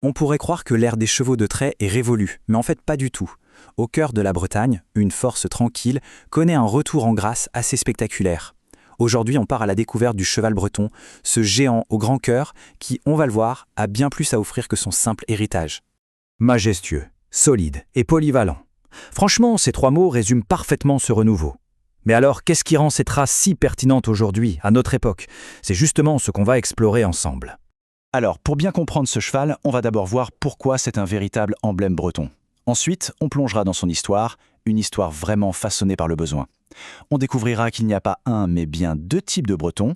On pourrait croire que l'ère des chevaux de trait est révolue, mais en fait pas du tout. Au cœur de la Bretagne, une force tranquille connaît un retour en grâce assez spectaculaire. Aujourd'hui, on part à la découverte du cheval breton, ce géant au grand cœur qui, on va le voir, a bien plus à offrir que son simple héritage. Majestueux, solide et polyvalent. Franchement, ces trois mots résument parfaitement ce renouveau. Mais alors, qu'est-ce qui rend cette race si pertinente aujourd'hui, à notre époque? C'est justement ce qu'on va explorer ensemble. Alors, pour bien comprendre ce cheval, on va d'abord voir pourquoi c'est un véritable emblème breton. Ensuite, on plongera dans son histoire, une histoire vraiment façonnée par le besoin. On découvrira qu'il n'y a pas un, mais bien deux types de bretons.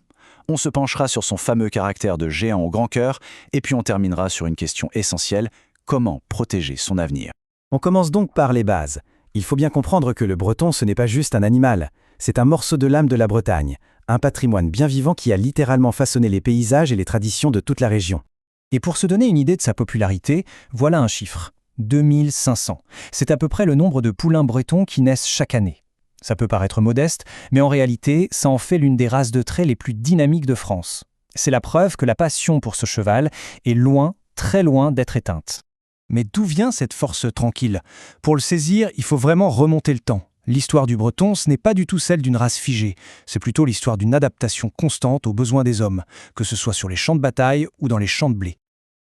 On se penchera sur son fameux caractère de géant au grand cœur, et puis on terminera sur une question essentielle, comment protéger son avenir? On commence donc par les bases. Il faut bien comprendre que le breton, ce n'est pas juste un animal, c'est un morceau de l'âme de la Bretagne, un patrimoine bien vivant qui a littéralement façonné les paysages et les traditions de toute la région. Et pour se donner une idée de sa popularité, voilà un chiffre. 2500. C'est à peu près le nombre de poulains bretons qui naissent chaque année. Ça peut paraître modeste, mais en réalité, ça en fait l'une des races de trait les plus dynamiques de France. C'est la preuve que la passion pour ce cheval est loin, très loin d'être éteinte. Mais d'où vient cette force tranquille? Pour le saisir, il faut vraiment remonter le temps. L'histoire du breton, ce n'est pas du tout celle d'une race figée, c'est plutôt l'histoire d'une adaptation constante aux besoins des hommes, que ce soit sur les champs de bataille ou dans les champs de blé.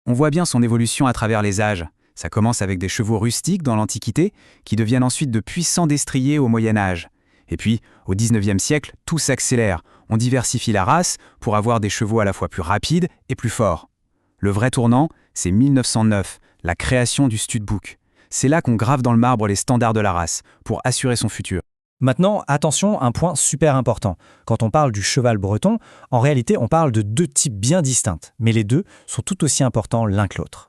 On voit bien son évolution à travers les âges. Ça commence avec des chevaux rustiques dans l'Antiquité, qui deviennent ensuite de puissants destriers au Moyen-Âge. Et puis, au XIXe siècle, tout s'accélère. On diversifie la race pour avoir des chevaux à la fois plus rapides et plus forts. Le vrai tournant, c'est 1909, la création du studbook. C'est là qu'on grave dans le marbre les standards de la race, pour assurer son futur. Maintenant, attention, un point super important. Quand on parle du cheval breton, en réalité, on parle de deux types bien distincts, mais les deux sont tout aussi importants l'un que l'autre.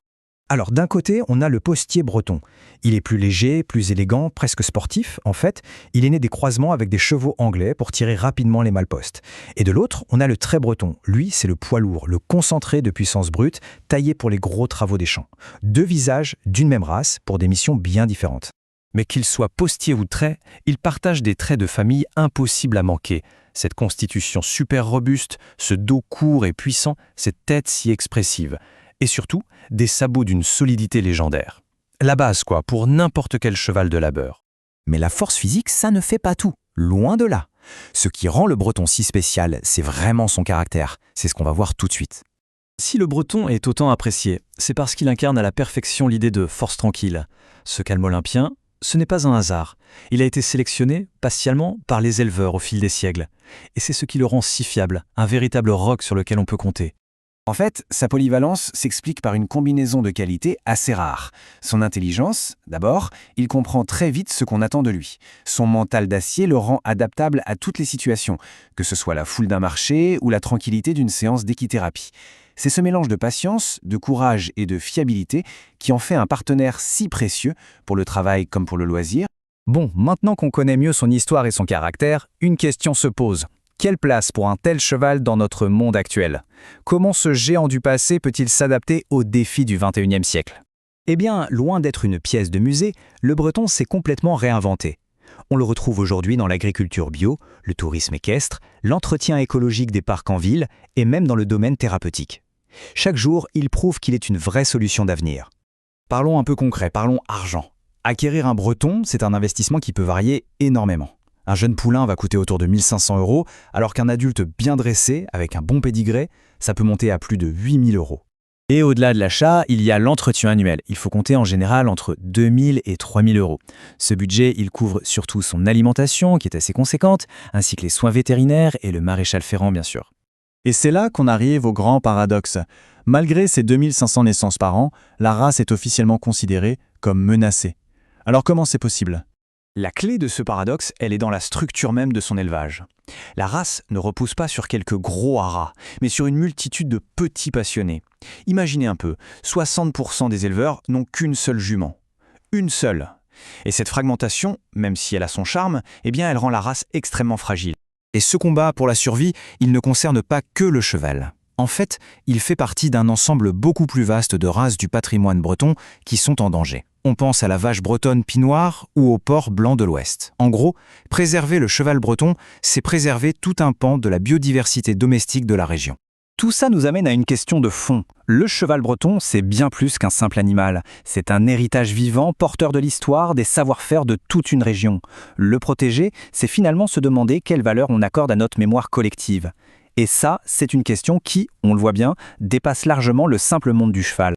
Alors d'un côté, on a le postier breton. Il est plus léger, plus élégant, presque sportif. En fait, il est né des croisements avec des chevaux anglais pour tirer rapidement les malpostes. Et de l'autre, on a le trait breton. Lui, c'est le poids lourd, le concentré de puissance brute, taillé pour les gros travaux des champs. Deux visages d'une même race pour des missions bien différentes. Mais qu'il soit postier ou trait, il partage des traits de famille impossibles à manquer. Cette constitution super robuste, ce dos court et puissant, cette tête si expressive. Et surtout, des sabots d'une solidité légendaire. La base, quoi, pour n'importe quel cheval de labeur. Mais la force physique, ça ne fait pas tout, loin de là. Ce qui rend le breton si spécial, c'est vraiment son caractère. C'est ce qu'on va voir tout de suite. Si le breton est autant apprécié, c'est parce qu'il incarne à la perfection l'idée de force tranquille. Ce calme olympien, ce n'est pas un hasard. Il a été sélectionné, patiemment, par les éleveurs au fil des siècles. Et c'est ce qui le rend si fiable, un véritable roc sur lequel on peut compter. En fait, sa polyvalence s'explique par une combinaison de qualités assez rares. Son intelligence, d'abord, il comprend très vite ce qu'on attend de lui. Son mental d'acier le rend adaptable à toutes les situations, que ce soit la foule d'un marché ou la tranquillité d'une séance d'équithérapie. C'est ce mélange de patience, de courage et de fiabilité qui en fait un partenaire si précieux pour le travail comme pour le loisir. Bon, maintenant qu'on connaît mieux son histoire et son caractère, une question se pose. Quelle place pour un tel cheval dans notre monde actuel? Comment ce géant du passé peut-il s'adapter aux défis du XXIe siècle? Eh bien, loin d'être une pièce de musée, le breton s'est complètement réinventé. On le retrouve aujourd'hui dans l'agriculture bio, le tourisme équestre, l'entretien écologique des parcs en ville et même dans le domaine thérapeutique. Chaque jour, il prouve qu'il est une vraie solution d'avenir. Parlons un peu concret, parlons argent. Acquérir un breton, c'est un investissement qui peut varier énormément. Un jeune poulain va coûter autour de 1 500 €, alors qu'un adulte bien dressé, avec un bon pédigré, ça peut monter à plus de 8 000 €. Et au-delà de l'achat, il y a l'entretien annuel. Il faut compter en général entre 2 000 et 3 000 €. Ce budget, il couvre surtout son alimentation, qui est assez conséquente, ainsi que les soins vétérinaires et le maréchal ferrant, bien sûr. Et c'est là qu'on arrive au grand paradoxe. Malgré ces 2500 naissances par an, la race est officiellement considérée comme menacée. Alors comment c'est possible ? La clé de ce paradoxe, elle est dans la structure même de son élevage. La race ne repose pas sur quelques gros haras, mais sur une multitude de petits passionnés. Imaginez un peu, 60% des éleveurs n'ont qu'une seule jument. Une seule. Et cette fragmentation, même si elle a son charme, eh bien elle rend la race extrêmement fragile. Et ce combat pour la survie, il ne concerne pas que le cheval. En fait, il fait partie d'un ensemble beaucoup plus vaste de races du patrimoine breton qui sont en danger. On pense à la vache bretonne pie-noire ou au porc blanc de l'Ouest. En gros, préserver le cheval breton, c'est préserver tout un pan de la biodiversité domestique de la région. Tout ça nous amène à une question de fond. Le cheval breton, c'est bien plus qu'un simple animal. C'est un héritage vivant, porteur de l'histoire, des savoir-faire de toute une région. Le protéger, c'est finalement se demander quelle valeur on accorde à notre mémoire collective. Et ça, c'est une question qui, on le voit bien, dépasse largement le simple monde du cheval.